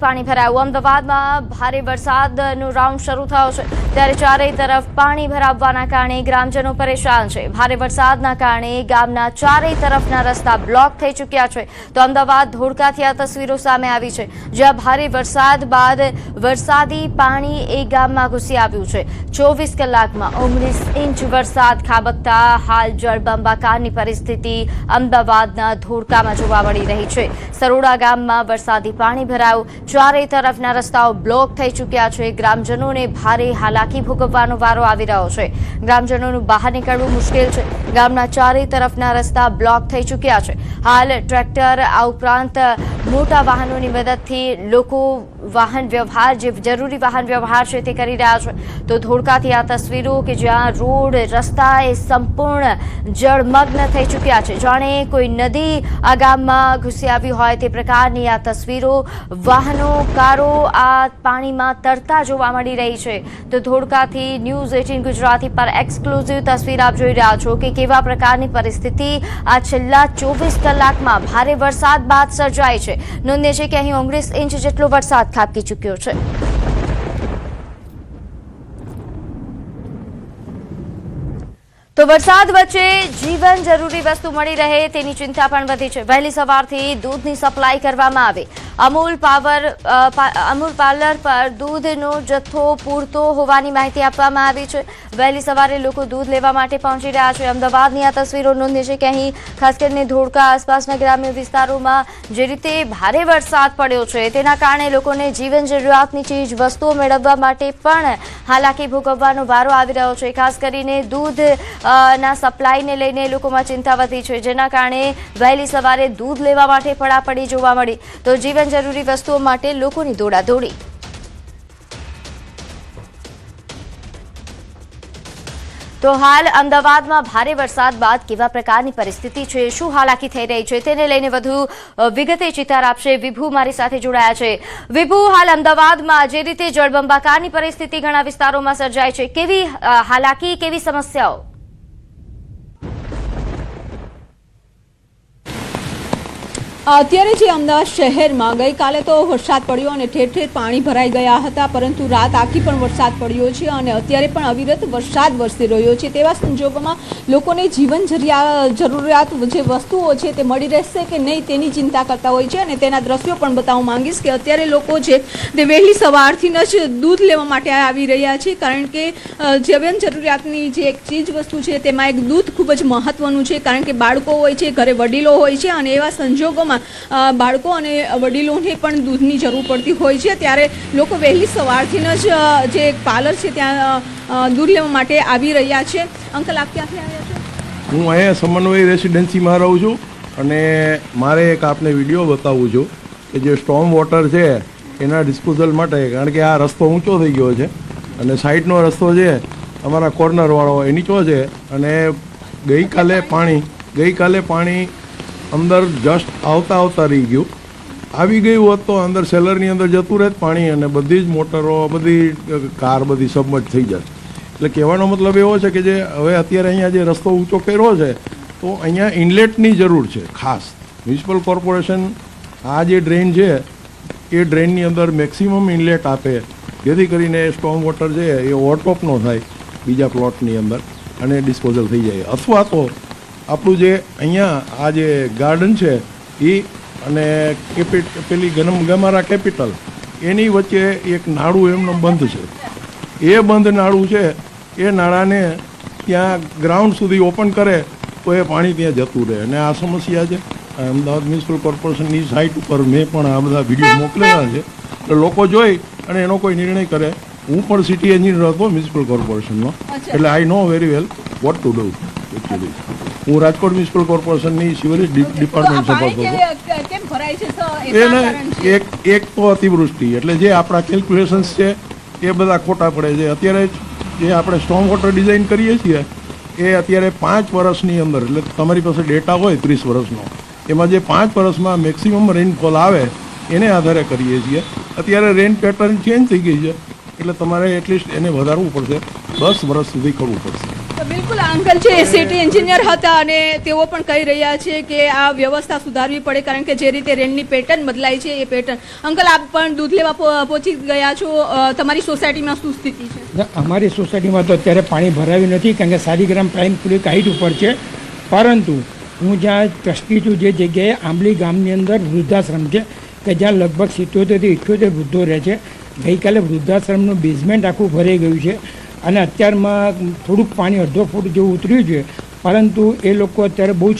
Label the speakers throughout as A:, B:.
A: પાણી ભરાયું અમદાવાદમાં ભારે વરસાદનો રાઉન્ડ શરૂ થયો છે ત્યારે ચારે તરફ પાણી ભરાવવાના કારણે ગ્રામજનો પરેશાન છે। ભારે વરસાદના કારણે ગામના ચારે તરફના રસ્તા બ્લોક થઈ ચૂક્યા છે તો અમદાવાદ ધોળકાથી આ તસવીરો સામે આવી છે જ્યાં ભારે વરસાદ બાદ વરસાદી પાણી એક ગામમાં ઘૂસી આવ્યું છે। 24 કલાકમાં 19 ઇંચ વરસાદ ખાબકતા હાલ જળબંબાકારની પરિસ્થિતિ અમદાવાદના ધોળકામાં જોવા મળી રહી છે। સરોડા ગામમાં વરસાદી પાણી ભરાયું, ચારે તરફના રસ્તાઓ બ્લોક થઈ ચૂક્યા છે। ગ્રામજનોને ભારે હાલાકી ભોગવવાનો વારો આવી રહ્યો છે। ગ્રામજનોનું બહાર નીકળવું મુશ્કેલ છે। ગામના ચારે તરફના રસ્તા બ્લોક થઈ ચૂક્યા છે। હાલ ટ્રેક્ટર આ ઉપરાંત મોટા વાહનોની મદદથી લોકો વાહન વ્યવહાર જે જરૂરી વાહન વ્યવહાર છે તે કરી રહ્યા છે તો ધોળકાથી આ તસવીરો કે જ્યાં રોડ રસ્તા એ સંપૂર્ણ જળમગ્ન થઈ ચૂક્યા છે, જાણે કોઈ નદી આ ગામમાં ઘૂસી આવી હોય તે પ્રકારની આ તસવીરો વાહનો કારો આ પાણીમાં તરતા જોવા મળી રહી છે। તો ધોળકાથી ન્યૂઝ 18 ગુજરાતી પર એક્સક્લુઝિવ તસવીર આપ જોઈ રહ્યા છો કે કેવા પ્રકારની પરિસ્થિતિ આ છેલ્લા 24 કલાકમાં ભારે વરસાદ બાદ સર્જાઈ છે। નોંધે છે કે અહીં 19 ઇંચ જેટલો વરસાદ ખાબકી ચૂક્યો છે। તો વરસાદ વચ્ચે જીવન જરૂરી વસ્તુ મળી રહે તેની ચિંતા પણ વધી છે। વહેલી સવારથી દૂધની સપ્લાય કરવામાં આવે। અમૂલ પાર્લર પર દૂધનો જથ્થો પૂરતો હોવાની માહિતી આપવામાં આવી છે। વહેલી સવારે લોકો દૂધ લેવા માટે પહોંચી રહ્યા છે। અમદાવાદની આ તસવીરો નોંધે છે કે અહીં ખાસ કરીને ધોળકા આસપાસના ગ્રામ્ય વિસ્તારોમાં જે રીતે ભારે વરસાદ પડ્યો છે તેના કારણે લોકોને જીવન જરૂરિયાતની ચીજ વસ્તુઓ મેળવવા માટે પણ હાલાકી ભોગવવાનો વારો આવી રહ્યો છે। ખાસ કરીને દૂધ ના સપ્લાયને લઈને લોકોમાં ચિંતા વધી છે જેના કારણે વહેલી સવારે દૂધ લેવા માટે પડાપડી જોવા મળી તો જીવન જરૂરી વસ્તુઓ માટે લોકોની દોડાદોડી। તો હાલ અમદાવાદમાં ભારે વરસાદ બાદ કેવા પ્રકારની પરિસ્થિતિ છે, શું હાલાકી થઈ રહી છે તેને લઈને વધુ વિગતે ચિતાર આપશે વિભુ મારી સાથે જોડાયા છે। વિભુ, હાલ અમદાવાદમાં જે રીતે જળબંબાકારની પરિસ્થિતિ ઘણા વિસ્તારોમાં સર્જાય છે, કેવી હાલાકી, કેવી સમસ્યાઓ?
B: અત્યારે જે અમદાવાદ શહેરમાં ગઈકાલે તો વરસાદ પડ્યો અને ઠેર ઠેર પાણી ભરાઈ ગયા હતા પરંતુ રાત આખી પણ વરસાદ પડ્યો છે અને અત્યારે પણ અવિરત વરસાદ વરસી રહ્યો છે। તેવા સંજોગોમાં લોકોને જીવન જરૂરિયાત જે વસ્તુઓ છે તે મળી રહેશે કે નહીં તેની ચિંતા કરતા હોય છે અને તેના દ્રશ્યો પણ બતાવવા માંગીશ કે અત્યારે લોકો છે તે વહેલી સવારથી જ દૂધ લેવા માટે આવી રહ્યા છે કારણ કે જીવન જરૂરિયાતની જે એક ચીજ વસ્તુ છે તેમાં એક દૂધ ખૂબ જ મહત્વનું છે કારણ કે બાળકો હોય છે, ઘરે વડીલો હોય છે અને એવા સંજોગોમાં બાળકો અને વડીલોને પણ દૂધની જરૂર પડતી હોય છે ત્યારે લોકો વહેલી સવારથી જ જે પાર્લર છે ત્યાં દૂધ લેવા માટે આવી રહ્યા છે। અંકલ, આપ ક્યાંથી આવ્યા છો?
C: હું અહીંયા સમન્વય રેસિડેન્સીમાં રહું છું અને મારે એક આપને વિડીયો બતાવું છું કે જે સ્ટોર્મ વોટર છે એના ડિસ્પોઝલ માટે, કારણ કે આ રસ્તો ઊંચો થઈ ગયો છે અને સાઈડનો રસ્તો છે અમારા કોર્નરવાળો એ નીચો છે અને ગઈકાલે પાણી અંદર જસ્ટ આવતા રહી ગયું, આવી ગયું હોત તો અંદર સેલરની અંદર જતું રહે પાણી અને બધી જ મોટરો, બધી કાર બધી સબમર્જ થઈ જાય। એટલે કહેવાનો મતલબ એવો છે કે જે હવે અત્યારે અહીંયા જે રસ્તો ઊંચો કર્યો છે તો અહીંયા ઇનલેટની જરૂર છે ખાસ। મ્યુનિસિપલ કોર્પોરેશન આ જે ડ્રેન છે એ ડ્રેનની અંદર મેક્સિમમ ઇનલેટ આપે જેથી કરીને સ્ટોર્મ વોટર છે એ ઓવરટોપ ન થાય બીજા પ્લોટની અંદર અને ડિસ્પોઝલ થઈ જાય। અથવા તો આપણું જે અહીંયા આ જે ગાર્ડન છે એ અને પેલી ગમારા કેપિટલ એની વચ્ચે એક નાળું એમનો બંધ છે, એ બંધ નાળું છે એ નાળાને ત્યાં ગ્રાઉન્ડ સુધી ઓપન કરે તો એ પાણી ત્યાં જતું રહે અને આ સમસ્યા છે। અમદાવાદ મ્યુનિસિપલ કોર્પોરેશનની સાઇટ ઉપર મેં પણ આ બધા વિડીયો મોકલેલા છે એટલે લોકો જોઈ અને એનો કોઈ નિર્ણય કરે। હું પણ સિટી એન્જિનિયર હતો મ્યુનિસિપલ કોર્પોરેશનનો એટલે I know very well what to do actually. હું રાજકોટ મ્યુનિસિપલ કોર્પોરેશનની સિવરેજ ડિપાર્ટમેન્ટ સંભાળતો હતો। એને એક તો અતિવૃષ્ટિ એટલે જે આપણા કેલ્ક્યુલેશન્સ છે એ બધા ખોટા પડે છે। અત્યારે જે આપણે સ્ટોર્મ વોટર ડિઝાઇન કરીએ છીએ એ અત્યારે 5 વર્ષની અંદર, એટલે તમારી પાસે ડેટા હોય 30 વર્ષનો, એમાં જે 5 વર્ષમાં મેક્સિમમ રેઇનફોલ આવે એને આધારે કરીએ છીએ। અત્યારે રેઇન પેટર્ન ચેન્જ થઈ ગઈ છે એટલે તમારે એટલીસ્ટ એને વધારવું પડશે, 10 વર્ષ સુધી કરવું પડશે।
B: બિલકુલ, આ અંકલ છે સિટી એન્જિનિયર હતા અને તેઓ પણ કહી રહ્યા છે કે આ વ્યવસ્થા સુધારવી પડે, કારણ કે જે રીતે રેનની પેટર્ન બદલાઈ છે એ પેટર્ન. અંકલ, આપ પણ દૂધ લેવા પહોંચી ગયા છો, તમારી સોસાયટીમાં શું સ્થિતિ છે?
D: અમારી સોસાયટીમાં તો અત્યારે પાણી ભરાયું નથી, કારણ કે સારીગ્રામ પ્રાઇમ થોડીક હાઈટ ઉપર છે. પરંતુ હું જ્યાં ટ્રસ્ટી છું, જે જગ્યાએ આંબલી ગામની અંદર વૃદ્ધાશ્રમ છે કે જ્યાં લગભગ 77 થી 78 વૃદ્ધો રહે છે, ગઈકાલે વૃદ્ધાશ્રમનું બેઝમેન્ટ આખું ભરાઈ ગયું છે અને અત્યારમાં થોડુંક પાણી અડધો ફૂટ જેવું ઉતર્યું છે. પરંતુ એ લોકો અત્યારે બહુ જ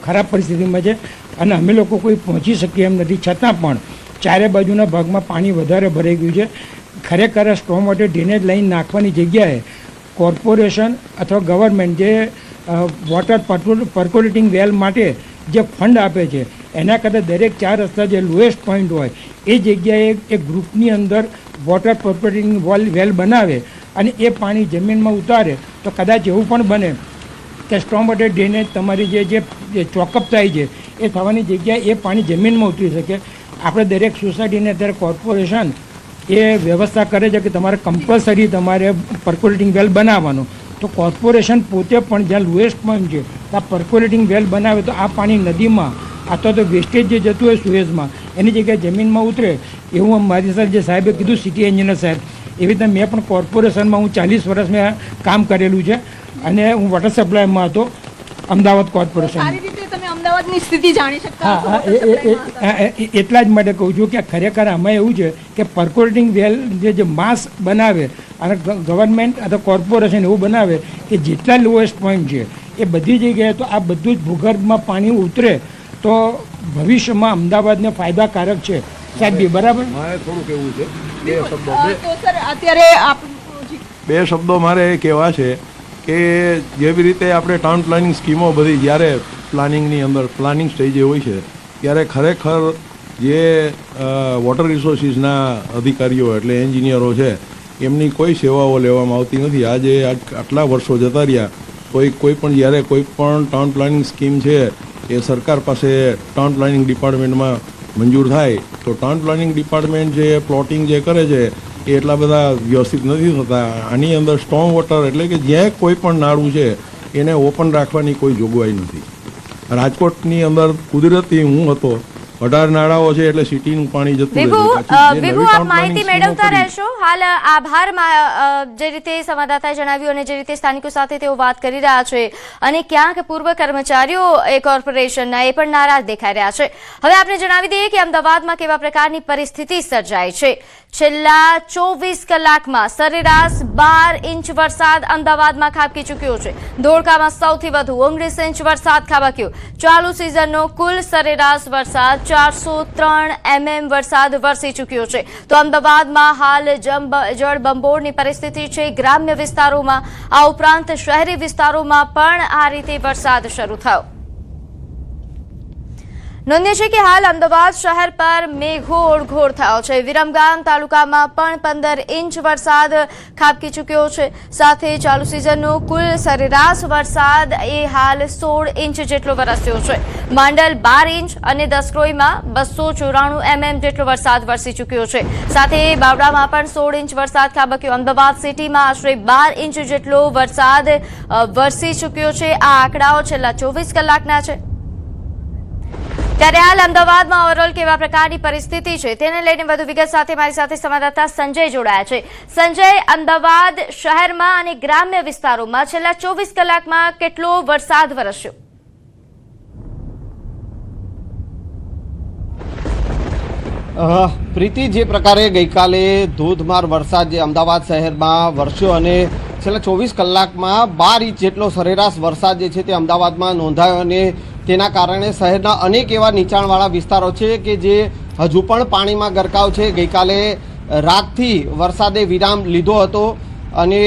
D: ખરાબ પરિસ્થિતિમાં છે અને અમે લોકો કોઈ પહોંચી શકીએ એમ નથી. છતાં પણ ચારે બાજુના ભાગમાં પાણી વધારે ભરાઈ ગયું છે. ખરેખર સ્ટ્રોમ વોટર ડ્રેનેજ લાઈન નાખવાની જગ્યાએ કોર્પોરેશન અથવા ગવર્મેન્ટ જે વોટર પર્કોલેટિંગ વેલ માટે જે ફંડ આપે છે એના કરતાં દરેક 4 રસ્તા જે લોએસ્ટ પોઈન્ટ હોય એ જગ્યાએ એક ગ્રુપની અંદર વોટર પર્કોલેટિંગ વેલ બનાવે અને એ પાણી જમીનમાં ઉતારે તો કદાચ એવું પણ બને કે સ્ટ્રોમ વોટર ડ્રેનેજ તમારી જે ચોકઅપ થાય છે એ થવાની જગ્યાએ એ પાણી જમીનમાં ઉતરી શકે. આપણે દરેક સોસાયટીને અત્યારે કોર્પોરેશન એ વ્યવસ્થા કરે છે કે તમારે કમ્પલસરી તમારે પર્કોલેટિંગ વેલ બનાવવાનો. તો કોર્પોરેશન પોતે પણ જ્યાં લોએસ્ટ પોઈન્ટ છે ત્યાં પર્કોલેટિંગ વેલ બનાવે તો આ પાણી નદીમાં અથવા તો વેસ્ટેજ જે જતું હોય સુએઝમાં એની જગ્યાએ જમીનમાં ઉતરે એવું મારી સાથે જે સાહેબે કીધું સિટી એન્જિનિયર સાહેબ, એવી રીતે મેં પણ કોર્પોરેશનમાં હું 40 વર્ષ મેં કામ કરેલું છે અને હું વોટર સપ્લાયમાં હતો અમદાવાદ કોર્પોરેશન.
B: સારી રીતે તમે અમદાવાદની સ્થિતિ જાણી શકતા
D: હા, એટલા જ માટે કહું છું કે ખરેખર આમાં એવું છે કે પર્કોલેટિંગ વેલ જે માસ બનાવે અને ગવર્મેન્ટ અથવા કોર્પોરેશન એવું બનાવે કે જેટલા લોએસ્ટ પોઈન્ટ છે એ બધી જગ્યાએ તો આ બધું જ ભૂગર્ભમાં પાણી ઉતરે તો ભવિષ્યમાં અમદાવાદને ફાયદાકારક છે. સાહેબ બરાબર?
C: મારે થોડું કહેવું છે, બે શબ્દો
B: તો સર અત્યારે
C: બે શબ્દો મારે એ કહેવા છે કે જેવી રીતે આપણે ટાઉન પ્લાનિંગ સ્કીમો બધી જ્યારે પ્લાનિંગની અંદર પ્લાનિંગ સ્ટેજે હોય છે ત્યારે ખરેખર જે વોટર રિસોર્સિસના અધિકારીઓ એટલે એન્જિનિયરો છે એમની કોઈ સેવાઓ લેવામાં આવતી નથી. આજે આટલા વર્ષો જતા રહ્યા કોઈ પણ જ્યારે કોઈ પણ ટાઉન પ્લાનિંગ સ્કીમ છે એ સરકાર પાસે ટાઉન પ્લાનિંગ ડિપાર્ટમેન્ટમાં મંજૂર થાય તો ટાઉન પ્લાનિંગ ડિપાર્ટમેન્ટ જે પ્લોટિંગ જે કરે છે એ એટલા બધા વ્યવસ્થિત નથી થતા. આની અંદર સ્ટ્રોમ વોટર એટલે કે જ્યાં કોઈ પણ નાળું છે એને ઓપન રાખવાની કોઈ જોગવાઈ નથી. રાજકોટની અંદર કુદરતી હું હતો 18 નાળાઓ છે એટલે સિટીનું પાણી જતું
A: વિભુ, આપ માહિતી મેળવતા રહેશો. હાલ આભારમાં જે રીતે સંવાદદાતાએ જણાવ્યું અને જે રીતે સ્થાનિકો સાથે તેઓ વાત કરી રહ્યા છે અને ક્યાંક પૂર્વ કર્મચારીઓ એ કોર્પોરેશનના એ પણ નારાજ દેખાઈ રહ્યા છે. હવે આપણે જણાવી દઈએ કે અમદાવાદમાં કેવા પ્રકારની પરિસ્થિતિ સર્જાઈ છે. છેલ્લા 24 કલાકમાં સરેરાશ 12 ઇંચ વરસાદ અમદાવાદમાં ખાબકી ચૂક્યો છે. ધોળકામાં સૌથી વધુ 19 ઇંચ વરસાદ ખાબક્યો. ચાલુ સિઝનનો કુલ સરેરાશ વરસાદ 403 mm વરસાદ વરસી ચૂક્યો છે. તો અમદાવાદમાં હાલ જળબંબોળની પરિસ્થિતિ છે ગ્રામ્ય વિસ્તારોમાં. આ ઉપરાંત શહેરી વિસ્તારોમાં પણ આ રીતે વરસાદ શરૂ થયો. નોંધ્ય છે કે હાલ અમદાવાદ શહેર પર મેઘો ઓળઘોળ થયો છે. વિરમગામ તાલુકામાં પણ 15 ઇંચ વરસાદ ખાબકી ચૂક્યો છે. સાથે ચાલુ સિઝનનો કુલ સરેરાશ વરસાદ એ હાલ 16 ઇંચ જેટલો વરસ્યો છે. માંડલ 12 ઇંચ અને દસક્રોઈમાં 294 mm જેટલો વરસાદ વરસી ચૂક્યો છે. સાથે બાવડામાં પણ 16 ઇંચ વરસાદ ખાબક્યો. અમદાવાદ સિટીમાં આશરે 12 ઇંચ જેટલો વરસાદ વરસી ચૂક્યો છે. આ આંકડાઓ છેલ્લા 24 કલાકના છે. ત્યારે હાલ અમદાવાદમાં ઓવરઓલ કેવા પ્રકારની પરિસ્થિતિ છે તેને લઈને વધુ વિગત સાથે મારી સાથે સંવાદદાતા સંજય જોડાયા છે. સંજય, અમદાવાદ શહેરમાં અને ગ્રામ્ય વિસ્તારોમાં છેલ્લા 24 કલાકમાં કેટલો વરસાદ વરસ્યો?
E: પ્રીતિ, જે પ્રકારે ગઈકાલે ધોધમાર વરસાદ જે અમદાવાદ શહેરમાં વરસ્યો અને છેલ્લા 24 કલાકમાં 12 ઇંચ જેટલો સરેરાશ વરસાદ જે છે તે અમદાવાદમાં નોંધાયો અને તેના કારણે શહેરના અનેક એવા નીચાણવાળા વિસ્તારો છે કે જે હજુ પણ પાણીમાં ગરકાવ છે. ગઈકાલે રાતથી વરસાદે વિરામ લીધો હતો અને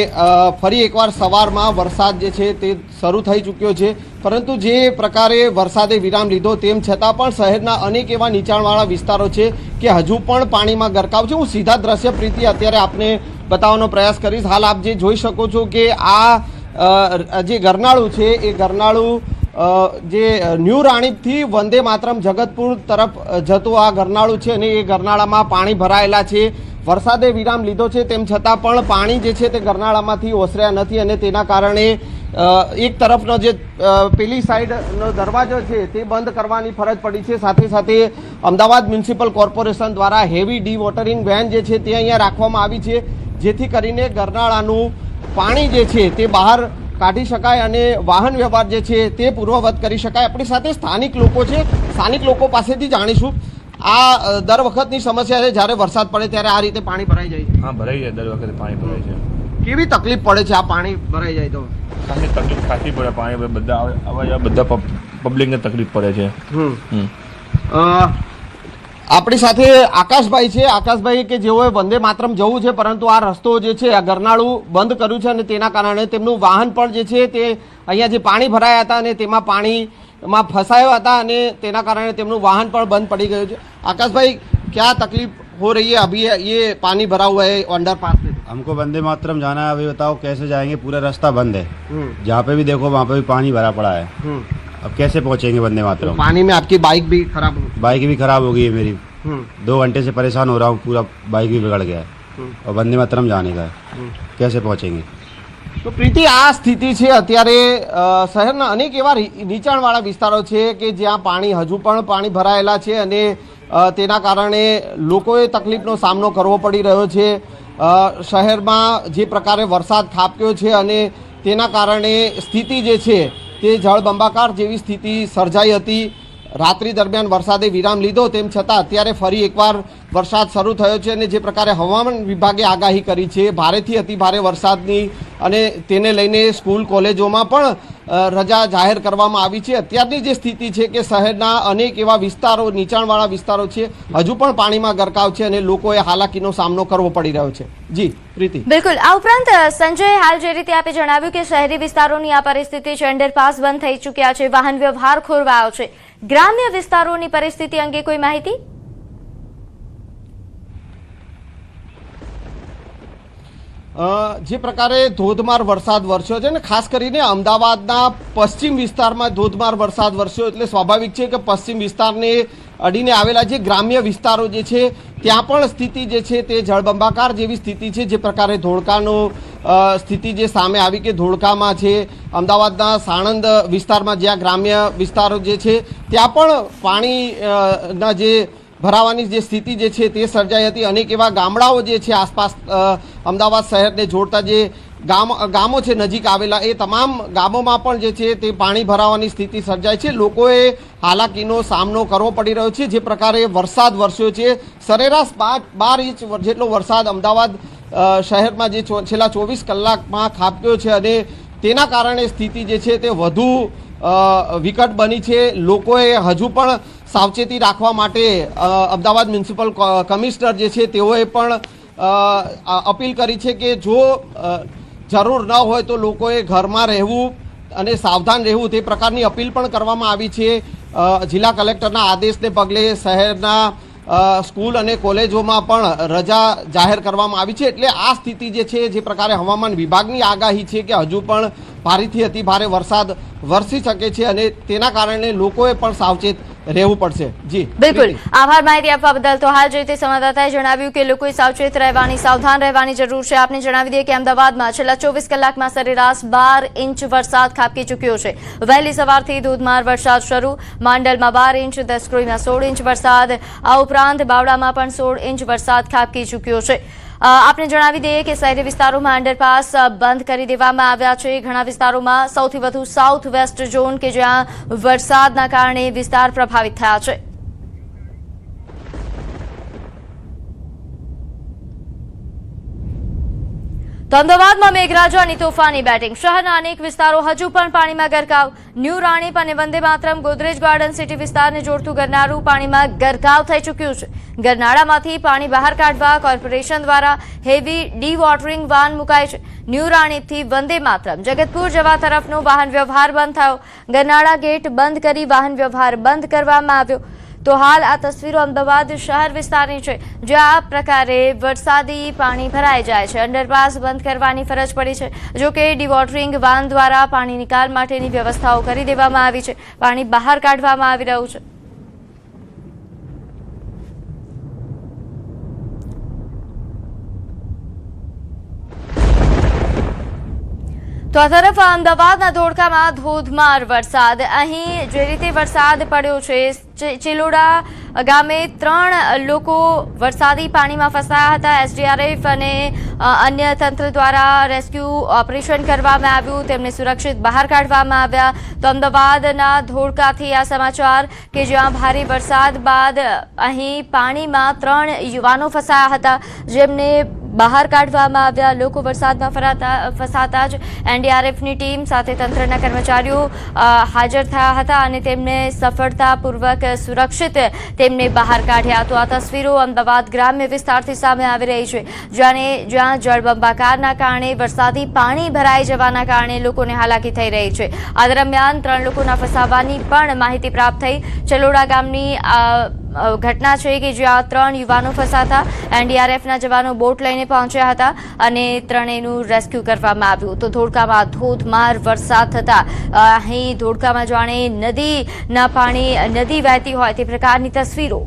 E: ફરી એકવાર સવારમાં વરસાદ જે છે તે શરૂ થઈ ચૂક્યો છે. પરંતુ જે પ્રકારે વરસાદે વિરામ લીધો તેમ છતાં પણ શહેરના અનેક એવા નીચાણવાળા વિસ્તારો છે કે હજુ પણ પાણીમાં ગરકાવ છે. હું સીધા દ્રશ્ય પ્રીતિ અત્યારે આપને બતાવવાનો પ્રયાસ કરીશ. હાલ આપ જે જોઈ શકો છો કે આ જે ગરનાળું છે એ ગરનાળું જે ન્યૂ રાણીપથી વંદે માતરમ જગતપુર તરફ જતું આ ગરનાળું છે અને એ ગરનાળામાં પાણી ભરાયેલા છે. વરસાદે વિરામ લીધો છે તેમ છતાં પણ પાણી જે છે તે ગરનાળામાંથી ઓસર્યા નથી અને તેના કારણે એક તરફનો જે પેલી સાઈડનો દરવાજો છે તે બંધ કરવાની ફરજ પડી છે. સાથે સાથે અમદાવાદ મ્યુનિસિપલ કોર્પોરેશન દ્વારા હેવી ડી વોટરિંગ વેન જે છે તે અહીંયા રાખવામાં આવી છે, જેથી કરીને ગરનાળાનું પાણી જે છે તે બહાર કાઢી શકાય અને વાહન વ્યવહાર જે છે તે પૂર્વવત કરી શકાય. આપણી સાથે સ્થાનિક લોકો છે, સ્થાનિક લોકો પાસેથી જાણીશું. આ દર વખતની સમસ્યા છે, જ્યારે વરસાદ પડે ત્યારે આ રીતે પાણી ભરાઈ જાય છે.
F: હા, ભરાઈ જાય, દર વખતે પાણી ભરાય છે.
E: કેવી તકલીફ પડે છે આ પાણી ભરાઈ જાય તો?
F: ખાસી તકલીફ ખાસી પડે, પાણી બધા આવા જવા બધા પબ્લિકને તકલીફ પડે છે.
E: આપણી સાથે આકાશભાઈ છે. આકાશભાઈ કે જેઓએ વંદે માતરમ જવું છે, પરંતુ આ રસ્તો જે છે આ ગરનાળું બંધ કર્યું છે અને તેના કારણે તેમનું વાહન પણ જે છે તે અહીંયા જે પાણી ભરાયા હતા અને તેમાં પાણીમાં ફસાયા હતા અને તેના કારણે તેમનું વાહન પણ બંધ પડી ગયું છે. આકાશભાઈ, क्या तकलीफ हो रही है अभी ये पानी भरा हुआ है अंडरपास में?
G: हमको वंदे मातरम जाना है, अभी बताओ कैसे जाएंगे? पूरा रास्ता बंद है, जहाँ पे भी देखो वहाँ पे भी पानी भरा पड़ा है. अब कैसे पहुँचेंगे वंदे मातरम?
E: पानी में आपकी बाइक भी खराब हो?
G: बाइक भी खराब हो गई है मेरी. 2 घंटे से परेशान हो रहा हूँ, पूरा बाइक भी बिगड़ गया है और वंदे मातरम जाने का है, कैसे पहुँचेंगे?
E: તો પ્રીતિ, આ સ્થિતિ છે અત્યારે શહેરના અનેક એવા નીચાણવાળા વિસ્તારો છે કે જ્યાં પાણી હજુ પણ પાણી ભરાયેલા છે અને તેના કારણે લોકોએ તકલીફનો સામનો કરવો પડી રહ્યો છે. શહેરમાં જે પ્રકારે વરસાદ ખાબક્યો છે અને તેના કારણે સ્થિતિ જે છે તે જળબંબાકાર જેવી સ્થિતિ સર્જાઈ હતી. રાત્રિ દરમિયાન વરસાદે વિરામ લીધો, તેમ છતાં અત્યારે ફરી એકવાર વરસાદ શરૂ થયો છે અને જે પ્રકારે હવામાન વિભાગે આગાહી કરી છે ભારેથી અતિ ભારે વરસાદની અને તેને લઈને સ્કૂલ કોલેજોમાં પણ રજા જાહેર કરવામાં આવી છે. અત્યારની જે સ્થિતિ છે કે શહેરના અનેક એવા વિસ્તારો, નીચાણવાળા વિસ્તારો છે, હજુ પણ પાણીમાં ગરકાવ છે અને લોકોએ હાલાકીનો સામનો કરવો પડી રહ્યો છે. જી પ્રીતિ.
A: બિલકુલ. આ ઉપરાંત સંજય, હાલ જે રીતે આપે જણાવ્યું કે શહેરી વિસ્તારોની આ પરિસ્થિતિ છે, અંડરપાસ બંધ થઈ ચૂક્યા છે, વાહન વ્યવહાર ખોરવાયો છે, ગ્રામ્ય વિસ્તારોની પરિસ્થિતિ અંગે કોઈ માહિતી?
E: જે પ્રકારે ધોધમાર વરસાદ વરસ્યો છે ને ખાસ કરીને અમદાવાદના પશ્ચિમ વિસ્તારમાં ધોધમાર વરસાદ વરસ્યો એટલે સ્વાભાવિક છે કે પશ્ચિમ વિસ્તારને અડીને આવેલા જે ગ્રામ્ય વિસ્તારો જે છે ત્યાં પણ સ્થિતિ જે છે તે જળબંબાકાર જેવી સ્થિતિ છે. જે પ્રકારે ધોળકાનો સ્થિતિ જે સામે આવી કે ધોળકામાં છે, અમદાવાદના સાણંદ વિસ્તારમાં જ્યાં ગ્રામ્ય વિસ્તારો જે છે ત્યાં પણ પાણીના જે ભરાવાની જે સ્થિતિ જે છે તે સર્જાઈ હતી. અનેક એવા ગામડાઓ જે છે આસપાસ અમદાવાદ શહેરને જોડતા જે ગામો છે નજીક આવેલા, એ તમામ ગામોમાં પણ જે છે તે પાણી ભરાવાની સ્થિતિ સર્જાય છે. લોકોએ હાલાકીનો સામનો કરવો પડી રહ્યો છે. જે પ્રકારે વરસાદ વરસ્યો છે, સરેરાશ 12 ઇંચ જેટલો વરસાદ અમદાવાદ શહેરમાં જે છેલ્લા 24 કલાકમાં ખાબક્યો છે અને તેના કારણે સ્થિતિ જે છે તે વધુ વિકટ બની છે. લોકોએ હજુ પણ સાવચેતી રાખવા માટે અમદાવાદ મ્યુનિસિપલ કમિશનર જે છે તેઓએ પણ અપીલ કરી છે કે જો જરૂર ન હોય તો લોકોએ ઘરમાં રહેવું અને સાવધાન રહેવું, તે પ્રકારની અપીલ પણ કરવામાં આવી છે. જિલ્લા કલેક્ટરના આદેશને પગલે શહેરના સ્કૂલ અને કોલેજોમાં પણ રજા જાહેર કરવામાં આવી છે. એટલે આ સ્થિતિ જે છે, જે પ્રકારે હવામાન વિભાગની આગાહી છે કે હજુ પણ ભારેથી અતિ ભારે વરસાદ વરસી શકે છે અને તેના કારણે લોકોએ પણ સાવચેત રહેવું પડશે. જી
A: બિલકુલ, આભાર માહિતી આપવા બદલ. તો હાલ જે રીતે સંવાદદાતાએ જણાવ્યું કે લોકોએ સાવચેત રહેવાની, સાવધાન રહેવાની જરૂર છે. આપને જણાવી દઈએ કે અમદાવાદમાં છેલ્લા 24 કલાકમાં સરેરાશ 12 ઇંચ વરસાદ ખાબકી ચૂક્યો છે. વહેલી સવારથી ધોધમાર વરસાદ શરૂ. માંડલમાં 12 ઇંચ, દસક્રોઈમાં 16 ઇંચ વરસાદ, આ ઉપરાંત બાવળામાં પણ 16 ઇંચ વરસાદ ખાબકી ચૂક્યો છે. આપને જણાવી દઈએ કે શહેરી વિસ્તારોમાં અંડરપાસ બંધ કરી દેવામાં આવ્યા છે. ઘણા વિસ્તારોમાં સૌથી વધુ સાઉથ વેસ્ટ ઝોન કે જ્યાં વરસાદના કારણે વિસ્તાર પ્રભાવિત થયા છે. તો અમદાવાદમાં મેઘરાજાની તોફાની બેટિંગ. શહેરના અનેક વિસ્તારો હજુ પણ પાણીમાં ગરકાવ. ન્યૂ રાણીપ અને વંદે માતરમ ગોદરેજ ગાર્ડન સિટી વિસ્તારને જોડતું ગરનાળું પાણીમાં ગરકાવ થઈ ચૂક્યું છે. ગરનાળામાંથી પાણી બહાર કાઢવા કોર્પોરેશન દ્વારા હેવી ડી વોટરિંગ વાન મુકાઈ છે. ન્યૂ રાણીપથી વંદે માતરમ જગતપુર જવા તરફનો વાહન વ્યવહાર બંધ થયો. ગરનાળા ગેટ બંધ કરી વાહન વ્યવહાર બંધ કરવામાં આવ્યો. તો હાલ આ તસવીરો અમદાવાદ શહેર વિસ્તારની છે, જ્યાં આ પ્રકારે વરસાદી પાણી ભરાઈ જાય છે. અંડરપાસ બંધ કરવાની ફરજ પડી છે. જો કે ડિવોટરિંગ વાન દ્વારા પાણી નિકાલ માટેની વ્યવસ્થાઓ કરી દેવામાં આવી છે. પાણી બહાર કાઢવામાં આવી રહ્યું છે. તો આ તરફ અમદાવાદના ધોળકામાં ધોધમાર વરસાદ. અહીં જે રીતે વરસાદ પડ્યો છે, ચિલોડા ગામે 3 લોકો વરસાદી પાણીમાં ફસાયા હતા. એસડીઆરએફ અને અન્ય તંત્ર દ્વારા રેસ્ક્યુ ઓપરેશન કરવામાં આવ્યું, તેમને સુરક્ષિત બહાર કાઢવામાં આવ્યા. તો અમદાવાદના ધોળકાથી આ સમાચાર કે જ્યાં ભારે વરસાદ બાદ અહીં પાણીમાં 3 યુવાનો ફસાયા હતા, જેમને બહાર કાઢવામાં આવ્યા. લોકો વરસાદમાં ફસાતા જ એનડીઆરએફની ટીમ સાથે તંત્રના કર્મચારીઓ હાજર થયા હતા અને તેમને સફળતાપૂર્વક સુરક્ષિત તેમને બહાર કાઢ્યા. તો આ તસવીરો અમદાવાદ ગ્રામ્ય વિસ્તારથી સામે આવી રહી છે, જ્યાં જળબંબાકારના કારણે વરસાદી પાણી ભરાઈ જવાના કારણે લોકોને હાલાકી થઈ રહી છે. આ દરમિયાન 3 લોકોના ફસાવાની પણ માહિતી પ્રાપ્ત થઈ. ચલોડા ગામની ઘટના છે કે જ્યાં 3 યુવાનો ફસાતા. એનડીઆરએફના જવાનો બોટ લઈને પહોંચ્યા હતા અને ત્રણેયનું રેસ્ક્યુ કરવામાં આવ્યું. તો ધોળકામાં ધોધમાર વરસાદ થતા અહીં ધોળકામાં જાણે નદીના પાણી નદી વહેતી હોય તે પ્રકારની તસવીરો.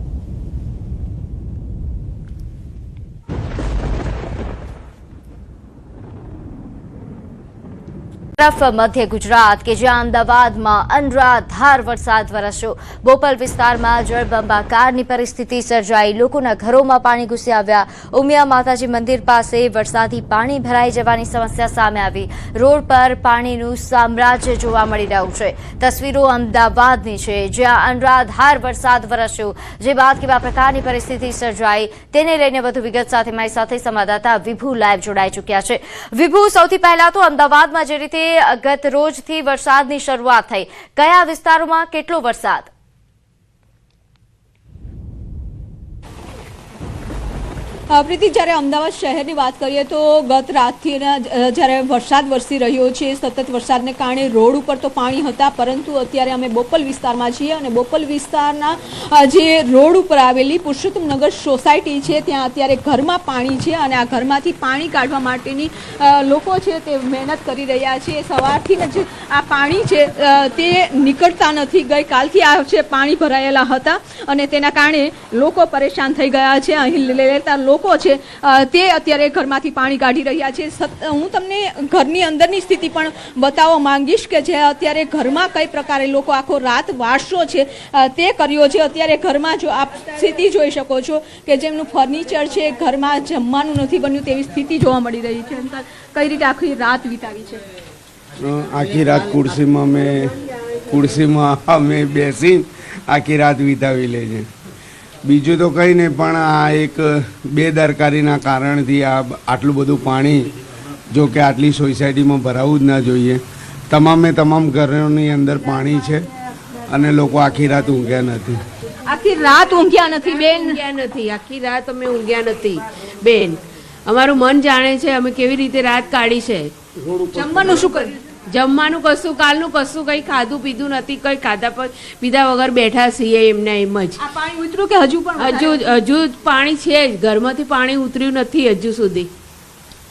A: તરફ મધ્ય ગુજરાત કે જ્યાં અમદાવાદમાં અનરાધાર વરસાદ વરસ્યો. બોપલ વિસ્તારમાં જળબંબાકારની પરિસ્થિતિ સર્જાઈ. લોકોના ઘરોમાં પાણી ઘૂસી આવ્યા. ઉમિયા માતાજી મંદિર પાસે વરસાદી પાણી ભરાઈ જવાની સમસ્યા સામે આવી. રોડ પર પાણીનું સામ્રાજ્ય જોવા મળી રહ્યું છે. તસવીરો અમદાવાદની છે, જ્યાં અનરાધાર વરસાદ વરસ્યો, જે બાદ કેવા પ્રકારની પરિસ્થિતિ સર્જાઈ તેને લઈને વધુ વિગત સાથે મારી સાથે સંવાદદાતા વિભુ લાઈવ જોડાઈ ચૂક્યા છે. વિભુ, સૌથી પહેલા તો અમદાવાદમાં જે રીતે ગત રોજથી વરસાદની શરૂઆત થઈ, કયા વિસ્તારોમાં કેટલો વરસાદ?
B: પ્રીતિ, જ્યારે અમદાવાદ શહેરની વાત કરીએ તો ગત રાતથી જ્યારે વરસાદ વરસી રહ્યો છે, સતત વરસાદને કારણે રોડ ઉપર તો પાણી હતા, પરંતુ અત્યારે અમે બોપલ વિસ્તારમાં છીએ અને બોપલ વિસ્તારના જે રોડ ઉપર આવેલી પુરુષોત્તમનગર સોસાયટી છે ત્યાં અત્યારે ઘરમાં પાણી છે અને આ ઘરમાંથી પાણી કાઢવા માટેની લોકો છે તે મહેનત કરી રહ્યા છે. સવારથી જે આ પાણી છે તે નીકળતા નથી. ગઈકાલથી આ છે પાણી ભરાયેલા હતા અને તેના કારણે લોકો પરેશાન થઈ ગયા છે. અહીં લેતા લોકો છે તે અત્યારે ઘરમાંથી પાણી કાઢી રહ્યા છે. હું તમને ઘરની અંદરની સ્થિતિ પણ બતાવવા માંગીશ કે જે અત્યારે ઘરમાં કઈ પ્રકારે લોકો આખો રાત વારસો છે તે કર્યો છે. અત્યારે ઘરમાં જો આપ સ્થિતિ જોઈ શકો છો કે જેમનું ફર્નિચર છે, ઘરમાં જમવાનું નથી બન્યું તેવી સ્થિતિ જોવા મળી રહી છે. કઈ રીતે આખી રાત વિતાવી છે?
H: આખી રાત ખુરશીમાં અમે બેસી આખી રાત વિતાવી લે છે. બીજું તો કંઈ નહીં, પણ આ એક બેદરકારીના કારણથી આટલું બધું પાણી જો કે આટલી સોસાયટીમાં ભરાવું જ ના જોઈએ. તમામ ઘરોની અંદર પાણી છે અને લોકો આખી રાત ઊંઘ્યા નથી.
B: આખી રાત ઊંઘ્યા નથી બેન?
I: આખી રાત અમે ઊંઘ્યા નથી બેન. અમારું મન જાણે છે અમે કેવી રીતે રાત કાઢી છે.
B: જમવાનું શું કર્યું?
I: જમવાનું કશું કાલનું કશું કંઈ ખાધું પીધું નથી. કંઈ ખાધા પીધા વગર બેઠા છીએ એમને એમ જ.
B: આ પાણી ઉતર્યું કે હજુ પણ?
I: હજુ પાણી છે જ, ઘરમાંથી પાણી ઉતર્યું નથી હજુ સુધી.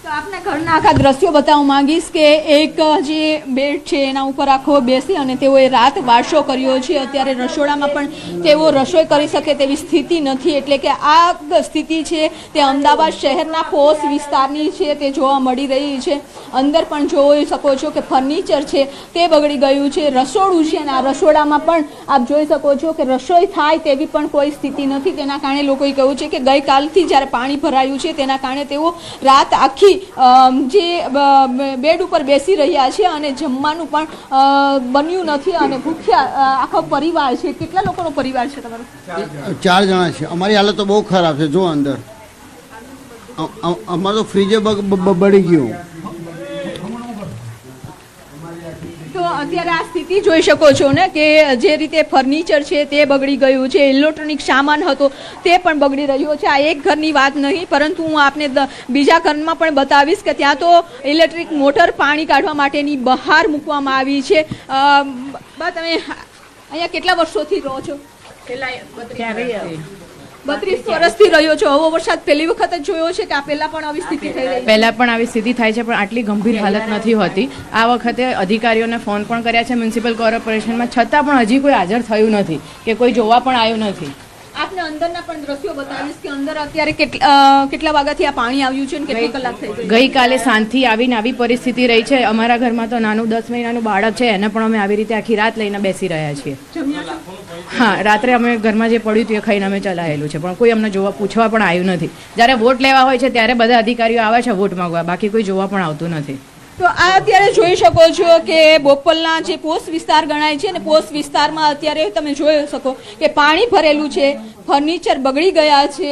B: તો આપને ઘરના આખા દ્રશ્યો બતાવવા માંગીશ કે એક જે બેડ છે એના ઉપર આખો બેસી અને તેઓએ રાત વારસો કર્યો છે. અત્યારે રસોડામાં પણ તેઓ રસોઈ કરી શકે તેવી સ્થિતિ નથી. એટલે કે આ સ્થિતિ છે તે અમદાવાદ શહેરના પોશ વિસ્તારની છે તે જોવા મળી રહી છે. અંદર પણ જોઈ શકો છો કે ફર્નિચર છે તે બગડી ગયું છે. રસોડું છે અને આ રસોડામાં પણ આપ જોઈ શકો છો કે રસોઈ થાય તેવી પણ કોઈ સ્થિતિ નથી. તેના કારણે લોકોએ કહ્યું છે કે ગઈકાલથી જ્યારે પાણી ભરાયું છે તેના કારણે તેઓ રાત આખી જે બેડ ઉપર બેસી રહ્યા છે અને જમવાનું પણ બન્યું નથી અને ભૂખ્યા આખો પરિવાર છે. કેટલા લોકોનો પરિવાર છે તમારો?
H: 4 જણા છે. અમારી હાલત તો બહુ ખરાબ છે. જો અંદર અમારું તો ફ્રીજે બળી ગયું.
B: તો અત્યારે આ સ્થિતિ જોઈ શકો છો ને કે જે રીતે ફર્નિચર છે તે બગડી ગયું છે, ઇલેક્ટ્રોનિક સામાન હતો તે પણ બગડી રહ્યો છે. આ એક ઘરની વાત નહીં, પરંતુ હું આપને બીજા ઘરમાં પણ બતાવીશ કે ત્યાં તો ઇલેક્ટ્રિક મોટર પાણી કાઢવા માટેની બહાર મૂકવામાં આવી છે. તમે અહીંયા કેટલા વર્ષોથી રહો છો? 32 વર્ષથી રહ્યો છો. આવો વરસાદ પહેલી વખત જ જોયો છે કે આ પહેલા પણ આવી સ્થિતિ થઈ રહી?
J: પહેલા પણ આવી સ્થિતિ થાય છે, પણ આટલી ગંભીર હાલત નથી હોતી. આ વખતે અધિકારીઓને ફોન પણ કર્યા છે મ્યુનિસિપલ કોર્પોરેશનમાં, છતાં પણ હજી કોઈ હાજર થયું નથી કે કોઈ જોવા પણ આવ્યું નથી.
B: આપને અંદરના પણ દ્રશ્યો બતાવીશ કે અંદર અત્યારે કેટલા વાગ્યાથી આ પાણી આવ્યું છે અને કેટલી કલાક થઈ ગઈ?
J: ગઈકાલે સાંજથી આવીને આવી પરિસ્થિતિ રહી છે. અમારા ઘરમાં તો નાનું 10 મહિનાનું બાળક છે, એને પણ અમે આવી રીતે આખી રાત લઈને બેસી રહ્યા છીએ. હા, રાત્રે અમે ઘરમાં જે પડ્યું હતું એ ખાઈને અમે ચલાવેલું છે, પણ કોઈ અમને જોવા પૂછવા પણ આવ્યું નથી. જ્યારે વોટ લેવા હોય છે ત્યારે બધા અધિકારીઓ આવે છે વોટ માંગવા, બાકી કોઈ જોવા પણ આવતું નથી.
B: તો આ અત્યારે જોઈ શકો છો કે બોપલના જે પોસ્ટ વિસ્તાર ગણાય છે ને પોસ્ટ વિસ્તારમાં અત્યારે તમે જોઈ શકો કે પાણી ભરેલું છે, ફર્નિચર બગડી ગયા છે,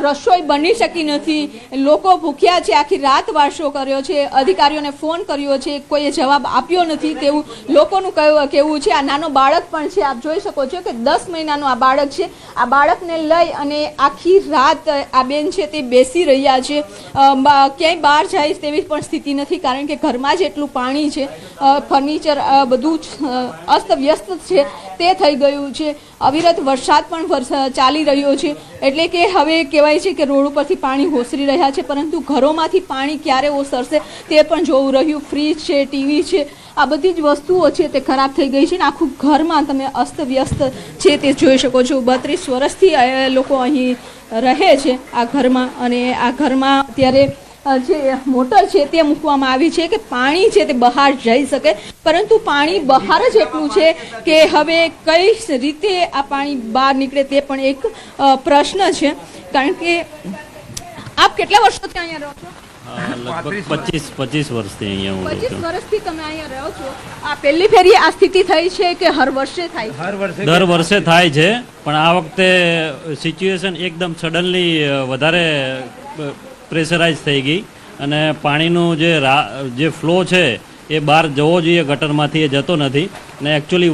B: રસોઈ બની શકી નથી, લોકો ભૂખ્યા છે, આખી રાત વાસો કર્યો છે, અધિકારીઓને ફોન કર્યો છે, કોઈએ જવાબ આપ્યો નથી તેવું લોકોનું કહેવું છે. આ નાનો બાળક પણ છે, આપ જોઈ શકો છો કે 10 મહિનાનું આ બાળક છે. આ બાળકને લઈ અને આખી રાત આ બેન છે તે બેસી રહ્યા છે, ક્યાંય બહાર જાય તેવી પણ સ્થિતિ નથી, કારણ કે ઘરમાં જ એટલું પાણી છે, ફર્નિચર બધું જ અસ્તવ્યસ્ત છે તે થઈ ગયું છે. અવિરત વરસાદ પણ ચાલી રહ્યો છે, એટલે કે હવે કહેવાય છે કે રોડ ઉપરથી પાણી ઓસરી રહ્યા છે, પરંતુ ઘરોમાંથી પાણી ક્યારે ઓસરશે તે પણ જોવું રહ્યું. ફ્રીજ છે, ટીવી છે, આ બધી જ વસ્તુઓ છે તે ખરાબ થઈ ગઈ છે ને આખું ઘરમાં તમે અસ્તવ્યસ્ત છે તે જોઈ શકો છો. 32 વર્ષથી લોકો અહીં રહે છે આ ઘરમાં, અને આ ઘરમાં અત્યારે જે મોટર છે તે મૂકવામાં આવી છે કે પાણી છે તે બહાર જઈ શકે, પરંતુ પાણી બહાર જ એટલું છે કે હવે કઈ રીતે આ પાણી બહાર નીકળે તે પણ એક પ્રશ્ન છે. કારણ કે આપ કેટલા વર્ષોથી અહીંયા રહો છો?
K: લગભગ 25 વર્ષથી અહીંયા હું રહું
B: 25
K: છું.
B: વર્ષથી તમે અહીંયા રહો છો. આ પહેલી ફેરી આ સ્થિતિ થઈ છે કે હર વર્ષે થાય છે?
K: દર વર્ષે થાય છે, પણ આ વખતે સિચ્યુએશન એકદમ સડનલી વધારે પ્રેશરાઇઝ થઈ ગઈ, અને પાણીનું જે ફ્લો છે એ બહાર જવો જોઈએ ગટરમાંથી, એ જતો નથી, ને એકચ્યુઅલી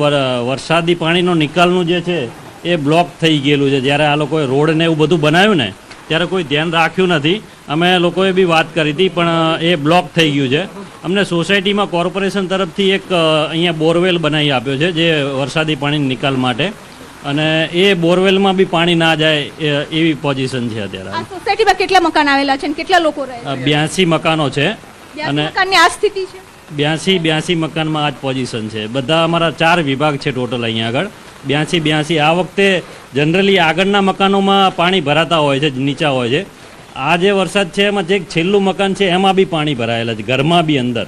K: વરસાદી પાણીનો નિકાલનું જે છે એ બ્લોક થઈ ગયેલું છે. જ્યારે આ લોકોએ રોડ ને એવું બધું બનાવ્યું ને ત્યારે કોઈ ધ્યાન રાખ્યું નથી. અમે લોકોએ બી વાત કરી હતી, પણ એ બ્લોક થઈ ગયું છે. અમને સોસાયટીમાં કોર્પોરેશન તરફથી એક અહીંયા બોરવેલ બનાવી આપ્યો છે જે વરસાદી પાણી નિકાલ માટે, અને એ બોરવેલમાં બી પાણી ના જાય એવી પોઝિશન છે અત્યારે.
B: આ સોસાયટીમાં કેટલા મકાન આવેલા છે અને કેટલા લોકો રહે છે?
K: 82 મકાનો છે,
B: અને મકાનની આ સ્થિતિ છે.
K: 82 મકાનમાં આ જ પોઝિશન છે. બધા અમારા 4 વિભાગ છે ટોટલ અહીંયા આગળ. 82 આ વખતે જનરલી આગળના મકાનોમાં પાણી ભરાતા હોય છે, નીચા હોય છે. આ જે વરસાદ છે એમાં જે છેલ્લું મકાન છે એમાં બી પાણી ભરાયેલા છે, ઘરમાં બી અંદર,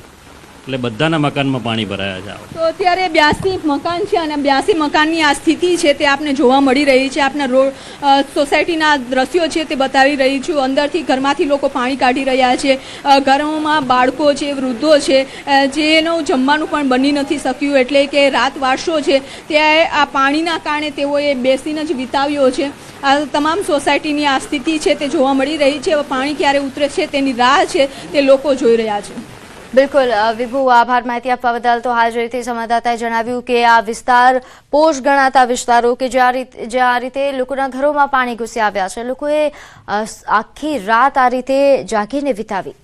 K: એટલે બધાના મકાનમાં પાણી ભરાયા છે.
B: તો અત્યારે 82 મકાન છે અને 82 મકાનની આ સ્થિતિ છે તે આપને જોવા મળી રહી છે. આપના રોડ સોસાયટીના દ્રશ્યો છે તે બતાવી રહી છું. અંદરથી ઘરમાંથી લોકો પાણી કાઢી રહ્યા છે, ઘરોમાં બાળકો છે, વૃદ્ધો છે, જેનું જમવાનું પણ બની નથી શક્યું, એટલે કે રાતવાસો છે તે આ પાણીના કારણે તેઓએ બેસીને જ વિતાવ્યો છે. આ તમામ સોસાયટીની આ સ્થિતિ છે તે જોવા મળી રહી છે. હવે પાણી ક્યારે ઉતરે છે તેની રાહ છે તે લોકો જોઈ રહ્યા છે.
A: બિલકુલ વિભુ, આભાર માહિતી આપવા બદલ. તો હાલ જે રીતે સંવાદદાતાએ જણાવ્યું કે આ વિસ્તાર પોષ ગણાતા વિસ્તારો કે જ્યાં રીતે લોકોના ઘરોમાં પાણી ઘૂસી આવ્યા છે, લોકોએ આખી રાત આ રીતે જાગીને વિતાવી.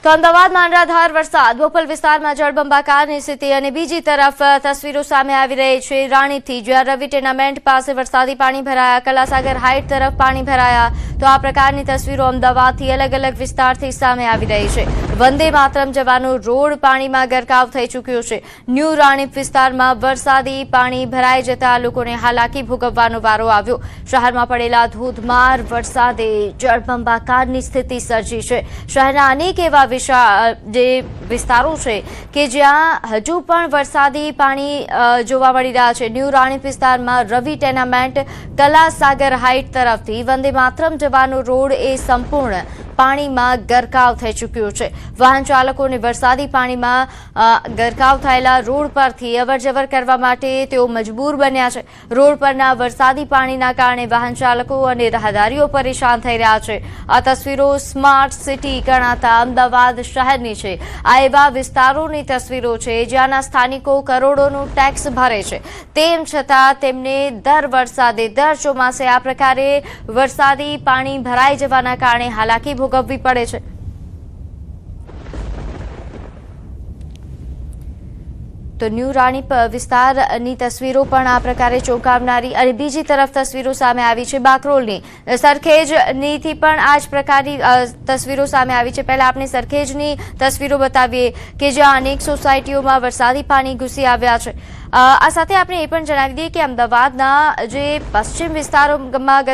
A: તો અમદાવાદમાં અનરાધાર વરસાદ, બોપલ વિસ્તારમાં જળબંબાકારની સ્થિતિ, અને બીજી તરફ તસવીરો સામે આવી રહી છે રાણીપથી, જ્યાં રવિ ટેનામેન્ટ પાસે વરસાદી પાણી ભરાયા, કલાસાગર હાઇટ તરફ પાણી ભરાયા. તો આ પ્રકારની તસવીરો અમદાવાદથી અલગ અલગ વિસ્તારથી સામે આવી રહી છે. વંદે માતરમ જવાનો રોડ પાણીમાં ગરકાવ થઈ ચૂક્યો છે. ન્યૂ રાણીપ વિસ્તારમાં વરસાદી પાણી ભરાઈ જતા લોકોને હાલાકી ભોગવવાનો વારો આવ્યો. શહેરમાં પડેલા ધોધમાર વરસાદે જળબંબાકારની સ્થિતિ સર્જી છે. શહેરના અનેક એવા જે વિસ્તારો છે કે જ્યાં હજુ પણ વરસાદી પાણી જોવા મળી રહ્યા છે. ન્યૂ રાણીપ વિસ્તારમાં રવિ ટેનામેન્ટ, કલાસાગર હાઇટ તરફથી વંદે માતરમ જવાનો રોડ એ સંપૂર્ણ પાણીમાં ગરકાવ થઈ ચૂક્યો છે. વાહન ચાલકોને વરસાદી પાણીમાં ગરકાવ થયેલા રોડ પરથી અવરજવર કરવા માટે તેઓ મજબૂર બન્યા છે. રોડ પરના વરસાદી પાણીના કારણે વાહન ચાલકો અને રાહદારીઓ પરેશાન થઈ રહ્યા છે. આ તસવીરો સ્માર્ટ સિટી ગણાતા અમદાવાદ શહેરની છે. આ એવા વિસ્તારોની તસવીરો છે જ્યાંના સ્થાનિકો કરોડોનું ટેક્સ ભરે છે, તેમ છતાં તેમને દર વરસાદે, દર ચોમાસે આ પ્રકારે વરસાદી પાણી ભરાઈ જવાના કારણે હાલાકી ભોગવવી પડે છે. તો ન્યૂ રાણીપ વિસ્તારની તસવીરો પણ આ પ્રકારે ચોંકાવનારી અને બીજી તરફ તસવીરો સામે આવી છે બાકરોલની. સરખેજનીથી પણ આ જ પ્રકારની તસવીરો સામે આવી છે. પહેલા આપણે સરખેજની તસવીરો બતાવીએ કે જ્યાં અનેક સોસાયટીઓમાં વરસાદી પાણી ઘૂસી આવ્યા છે. આ સાથે આપણે એ પણ જણાવી દઈએ કે અમદાવાદના જે પશ્ચિમ વિસ્તારોમાં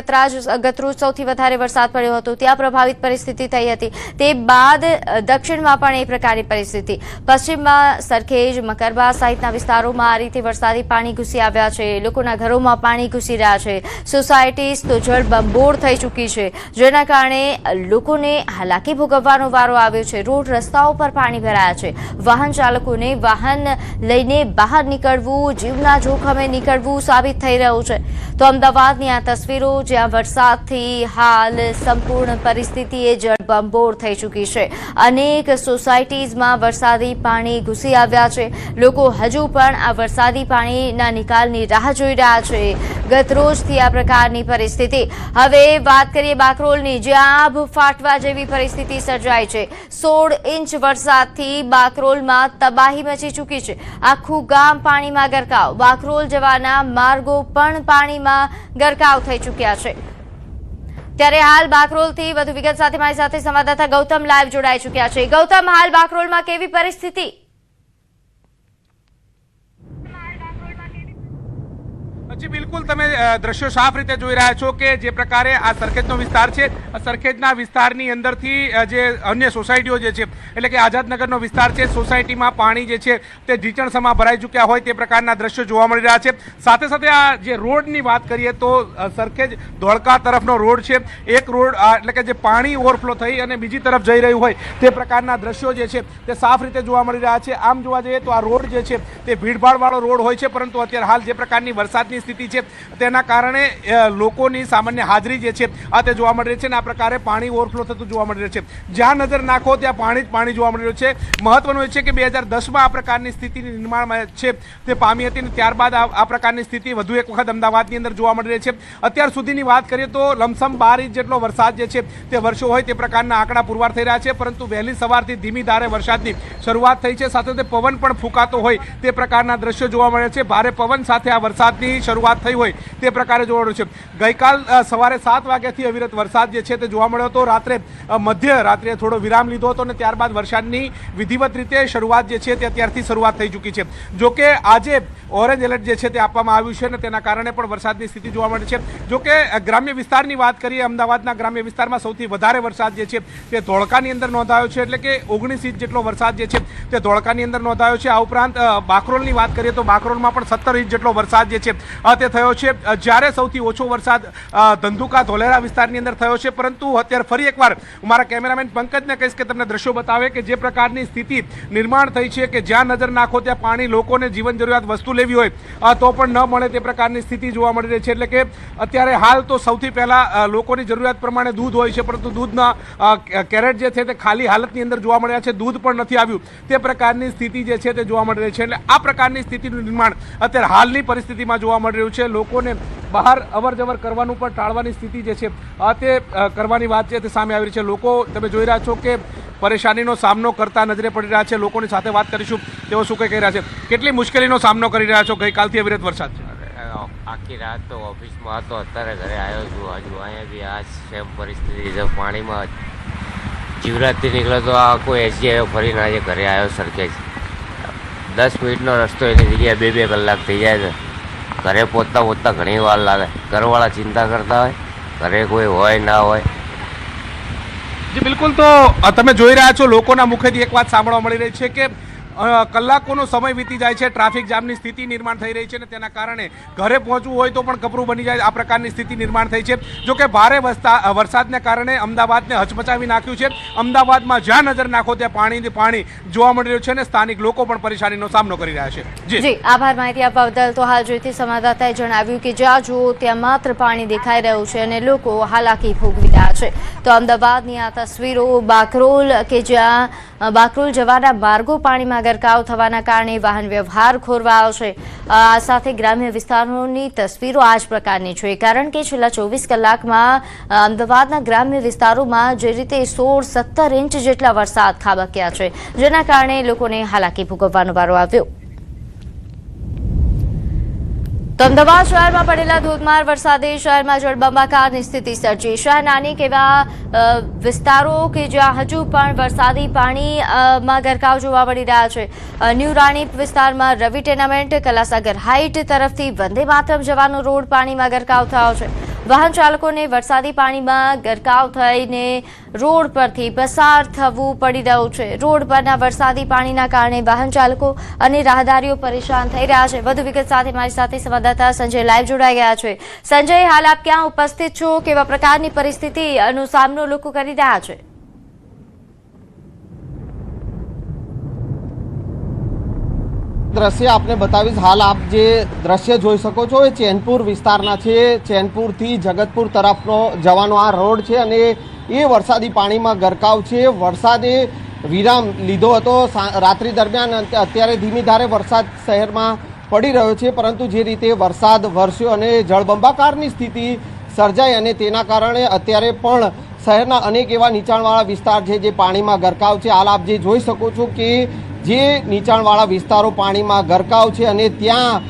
A: ગતરોજ સૌથી વધારે વરસાદ પડ્યો હતો ત્યાં પ્રભાવિત પરિસ્થિતિ થઈ હતી. તે બાદ દક્ષિણમાં પણ એ પ્રકારની પરિસ્થિતિ. પશ્ચિમમાં સરખેજ, મકરબા સહિતના વિસ્તારોમાં આ રીતે વરસાદી પાણી ઘૂસી આવ્યા છે. લોકોના ઘરોમાં પાણી ઘૂસી રહ્યા છે. સોસાયટીઝ તો જળબંબોળ થઈ ચૂકી છે, જેના કારણે લોકોને હાલાકી ભોગવવાનો વારો આવ્યો છે. રોડ રસ્તાઓ પર પાણી ભરાયા છે. વાહન ચાલકોને વાહન લઈને બહાર નીકળવું, જીવના જોખમે નીકળવું સાબિત થઈ રહ્યું છે. તો અમદાવાદની આ તસવીરો જ્યાં વરસાદથી હાલ સંપૂર્ણ પરિસ્થિતિ એ જળબંબોળ થઈ ચૂકી છે. અનેક સોસાયટીઝમાં વરસાદી પાણી ઘૂસી આવ્યા છે. લોકો હજુ પણ આ વરસાદી પાણીના નિકાલની રાહ જોઈ રહ્યા છે. ગતરોજથી આ પ્રકારની પરિસ્થિતિ. હવે વાત કરીએ બાકરોલની, જ્યાં આભ ફાટવા જેવી પરિસ્થિતિ સર્જાઈ છે. 16 ઇંચ વરસાદથી બાકરોલમાં તબાહી મચી ચૂકી છે. આખું ગામ પાણીમાં ગરકાવ. બાકરોલ જવાના માર્ગો પણ પાણીમાં ગરકાવ થઈ ચૂક્યા છે. ત્યારે હાલ બાકરોલથી વધુ વિગત સાથે મારી સાથે સંવાદદાતા ગૌતમ લાઈવ જોડાઈ ચૂક્યા છે. ગૌતમ, હાલ બાકરોલમાં કેવી પરિસ્થિતિ?
L: જી બિલકુલ, તમે દ્રશ્યો સાફ રીતે જોઈ રહ્યા છો કે જે પ્રકારે આ સરખેજનો વિસ્તાર છે, સરખેજના વિસ્તારની અંદરથી જે અન્ય સોસાયટીઓ જે છે, એટલે કે આઝાદનગરનો વિસ્તાર છે, સોસાયટીમાં પાણી જે છે તે ઢીચણસમાં ભરાઈ ચૂક્યા હોય તે પ્રકારના દ્રશ્યો જોવા મળી રહ્યા છે. સાથે સાથે આ જે રોડની વાત કરીએ તો સરખેજ ધોળકા તરફનો રોડ છે, એક રોડ એટલે કે જે પાણી ઓવરફ્લો થઈ અને બીજી તરફ જઈ રહ્યું હોય તે પ્રકારના દ્રશ્યો જે છે તે સાફ રીતે જોવા મળી રહ્યા છે. આમ જોવા જઈએ તો આ રોડ જે છે તે ભીડભાડવાળો રોડ હોય છે, પરંતુ અત્યારે હાલ જે પ્રકારની વરસાદની સ્થિતિ છે તેના કારણે લોકોની સામાન્ય હાજરી જે છે આ તે જોવા મળી રહી છે અને આ પ્રકારે પાણી ઓવરફ્લો થતું જોવા મળી રહ્યું છે. જ્યાં નજર નાખો ત્યાં પાણી જ પાણી જોવા મળી રહ્યું છે. મહત્વનું એ છે કે 2010માં આ પ્રકારની સ્થિતિની નિર્માણ છે તે પામી હતી અને ત્યારબાદ આ પ્રકારની સ્થિતિ વધુ એક વખત અમદાવાદની અંદર જોવા મળી રહી છે. અત્યાર સુધીની વાત કરીએ તો લમસમ 12 ઇંચ જેટલો વરસાદ જે છે તે વરસ્યો હોય તે પ્રકારના આંકડા પુરવાર થઈ રહ્યા છે, પરંતુ વહેલી સવારથી ધીમી ધારે વરસાદની શરૂઆત થઈ છે. સાથે સાથે પવન પણ ફૂંકાતો હોય તે પ્રકારના દ્રશ્યો જોવા મળે છે. ભારે પવન સાથે આ વરસાદની શરૂઆત થઈ હોય તે પ્રકારે જોવા મળ્યું છે. ગઈકાલ સવારે 7 વાગ્યાથી અવિરત વરસાદ જે છે તે જોવા મળ્યો હતો. રાત્રે મધ્યરાત્રે થોડો વિરામ લીધો હતો અને ત્યારબાદ વરસાદની વિધિવત રીતે શરૂઆત જે છે તે અત્યારથી શરૂઆત થઈ ચૂકી છે. જોકે આજે ઓરેન્જ એલર્ટ જે છે તે આપવામાં આવ્યું છે અને તેના કારણે પણ વરસાદની સ્થિતિ જોવા મળે છે. જોકે ગ્રામ્ય વિસ્તારની વાત કરીએ, અમદાવાદના ગ્રામ્ય વિસ્તારમાં સૌથી વધારે વરસાદ જે છે તે ધોળકાની અંદર નોંધાયો છે, એટલે કે 19 ઇંચ જેટલો વરસાદ જે છે તે ધોળકાની અંદર નોંધાયો છે. આ ઉપરાંત બાકરોલની વાત કરીએ તો બાકરોલમાં પણ 17 ઇંચ જેટલો વરસાદ જે છે તે થયો છે. જ્યારે સૌથી ઓછો વરસાદ ધંધુકા ધોલેરા વિસ્તારની અંદર થયો છે, પરંતુ અત્યારે ફરી એકવાર મારા કેમેરામેન પંકજને કહીશ કે તમને દ્રશ્યો બતાવે કે જે પ્રકારની સ્થિતિ નિર્માણ થઈ છે કે જ્યાં નજર નાખો ત્યાં પાણી, લોકોને જીવન જરૂરિયાત વસ્તુ લેવી હોય તો પણ ન મળે તે પ્રકારની સ્થિતિ જોવા મળી રહી છે. એટલે કે અત્યારે હાલ તો સૌથી પહેલા લોકોની જરૂરિયાત પ્રમાણે દૂધ હોય છે, પરંતુ દૂધના કેરેટ જે છે તે ખાલી હાલતની અંદર જોવા મળ્યા છે. દૂધ પણ નથી આવ્યું તે પ્રકારની સ્થિતિ જે છે તે જોવા મળી રહી છે. એટલે આ પ્રકારની સ્થિતિનું નિર્માણ અત્યારે હાલની પરિસ્થિતિમાં જોવા મળી રહ્યું છે. લોકોને બહાર અવર જવર કરવાનું પણ ટાળવાની સ્થિતિ જે છે તે કરવાની વાત છે તે સામે આવી રહી છે. લોકો તમે જોઈ રહ્યા છો કે પરેશાનીનો સામનો કરતા નજરે પડી રહ્યા છે. લોકોની સાથે વાત કરીશું, તેઓ શું કહી રહ્યા છે. કેટલી મુશ્કેલીનો સામનો કરી રહ્યા છો? ગઈકાલથી અવિરત વરસાદ છે.
M: આખી રાત તો ઓફિસમાં હતો, અત્યારે ઘરે આવ્યો છું. હજુ અહીંયા બી આ સેમ પરિસ્થિતિ છે. પાણીમાં જીવરાતથી નીકળ્યો તો આ કોઈ એસજી આવ્યો, ફરીને આજે ઘરે આવ્યો સરખેજ. 10 મિનિટનો રસ્તો એની જગ્યાએ 2-2 કલાક થઈ જાય છે. ઘરે પહોંચતા ઘણી વાર લાગે. ઘરવાળા ચિંતા કરતા હોય, ઘરે કોઈ હોય ના હોય.
L: જી બિલકુલ, તો તમે જોઈ રહ્યા છો લોકોના મુખેથી એક વાત સાંભળવા મળી રહી છે કે કલાકોનો સમય વીતી જાય છે, ટ્રાફિક જામની સ્થિતિ નિર્માણ થઈ રહી છે અને તેના કારણે ઘરે પહોંચવું હોય તો પણ કપરું બની જાય આ પ્રકારની સ્થિતિ નિર્માણ થઈ છે. જોકે ભારે વરસાદને કારણે અમદાવાદને હચમચાવી નાખ્યું છે. અમદાવાદમાં જ્યાં નજર નાખો ત્યાં પાણી જોવા મળી રહ્યું છે અને સ્થાનિક લોકો પણ પરેશાનીનો સામનો કરી રહ્યા છે.
A: જી આભાર માહિતી આપવા બદલ. તો હાલ જોઈતી સંવાદદાતાએ જણાવ્યું કે જ્યાં જુઓ ત્યાં માત્ર પાણી દેખાઈ રહ્યું છે અને લોકો હાલાકી ભોગવી રહ્યા છે. તો અમદાવાદની આ તસવીરો બાકરોલ કે જ્યાં બાકરોલ જવાના માર્ગો પાણીમાં ગરકાવ થવાના કારણે વાહન વ્યવહાર ખોરવાયો છે. આ સાથે ગ્રામ્ય વિસ્તારોની તસવીરો આ જ પ્રકારની છે, કારણ કે છેલ્લા 24 કલાકમાં અમદાવાદના ગ્રામ્ય વિસ્તારોમાં જે રીતે 16-17 ઇંચ જેટલા વરસાદ ખાબક્યા છે, જેના કારણે લોકોને હાલાકી ભોગવવાનો વારો આવ્યો. તો અમદાવાદ શહેરમાં પડેલા ધોધમાર વરસાદે શહેરમાં જળબંબાકારની સ્થિતિ સર્જી. શહેરના અનેક એવા વિસ્તારો કે જ્યાં હજુ પણ વરસાદી પાણીમાં ગરકાવ જોવા મળી રહ્યા છે. ન્યૂ રાણીપ વિસ્તારમાં રવિ ટેનામેન્ટ, કલાસાગર હાઇટ તરફથી વંદે માતરમ જવાનો રોડ પાણીમાં ગરકાવ થયો છે. વાહન ચાલકોને વરસાદી પાણીમાં ગરકાવ થઈને રોડ પરથી પસાર થવું પડી રહ્યું છે. રોડ પરના વરસાદી પાણીના કારણે વાહન ચાલકો અને રાહદારીઓ પરેશાન થઈ રહ્યા છે. વધુ વિગત સાથે મારી સાથે સંવાદદાતા સંજય લાઈવ જોડાઈ ગયા છે. સંજય, હાલ આપ ક્યાં ઉપસ્થિત છો? કેવા પ્રકારની પરિસ્થિતિનો સામનો લોકો કરી રહ્યા છે?
E: દ્રશ્ય આપને બતાવીશ. હાલ આપ જે દ્રશ્ય જોઈ શકો છો એ ચેનપુર વિસ્તારના છે. ચેનપુરથી જગતપુર તરફનો જવાનો આ રોડ છે અને એ વરસાદી પાણીમાં ગરકાવ છે. વરસાદે વિરામ લીધો હતો રાત્રિ દરમિયાન. અત્યારે ધીમી ધારે વરસાદ શહેરમાં પડી રહ્યો છે, પરંતુ જે રીતે વરસાદ વરસ્યો અને જળબંબાકારની સ્થિતિ સર્જાઈ અને તેના કારણે અત્યારે પણ શહેરના અનેક એવા નીચાણવાળા વિસ્તાર છે જે પાણીમાં ગરકાવ છે. હાલ આપ જે જોઈ શકો છો કે જે નીચાણવાળા વિસ્તારો પાણીમાં ગરકાવ છે અને ત્યાં